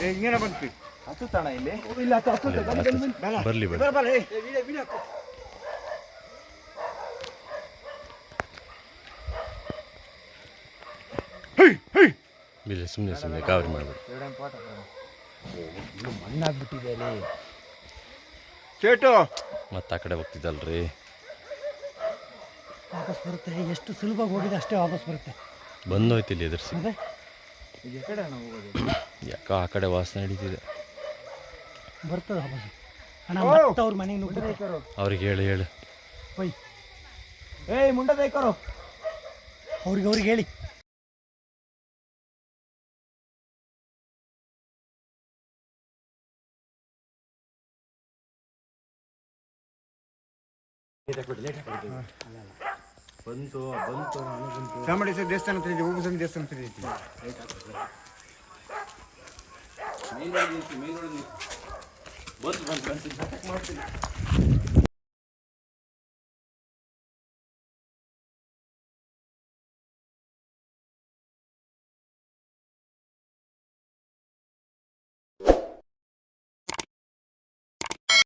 ಹಿಂಗೇನ ಬಂತು ಹತ್ತು ತಾಣ ಇಲ್ಲಿ ಇಲ್ಲ ಬರ್ಲಿ ಬಿಲ್ಲಿ ಸುಮ್ಮನೆ ಕಾವರಿ ಮಾಡ್ಬೇಡಿ. ಮಣ್ಣಾಗ್ಬಿಟ್ಟಿದೆ ಅಲ್ಲಿ ಚೇಟು ಮತ್ತೆ ಆ ಕಡೆ ಹೋಗ್ತಿದ್ದಲ್ರಿ. ವಾಪಸ್ ಬರುತ್ತೆ. ಎಷ್ಟು ಸುಲಭವಾಗಿ ಹೋಗಿದೆ ಅಷ್ಟೇ ವಾಪಸ್ ಬರುತ್ತೆ. ಬಂದೋಯ್ತಿಲ್ಲ ಎದುರಿಸಿ. ಹೋಗೋದು ಯಾಕೋ ಆ ಕಡೆ ವಾಸನೆ ಹಿಡಿತಿದೆ. ಬರ್ತದೆ ವಾಪಸ್. ಅಣ್ಣ ಮತ್ತೆ ಅವ್ರ ಮನೆಗೆ ನುಗ್ಗುತ್ತೆ. ಅವ್ರಿಗೆ ಹೇಳು ಹೋಯ್ ಏಯ್ ಮುಂಡ ದೈಕರು ಅವ್ರಿಗೆ ಹೇಳಿ. ಚಾಮುಂಡೇಶ್ವರಿ ದೇವಸ್ಥಾನ ಹೋಗಿ ದೇವಸ್ಥಾನ ಮಾಡ್ತೀನಿ.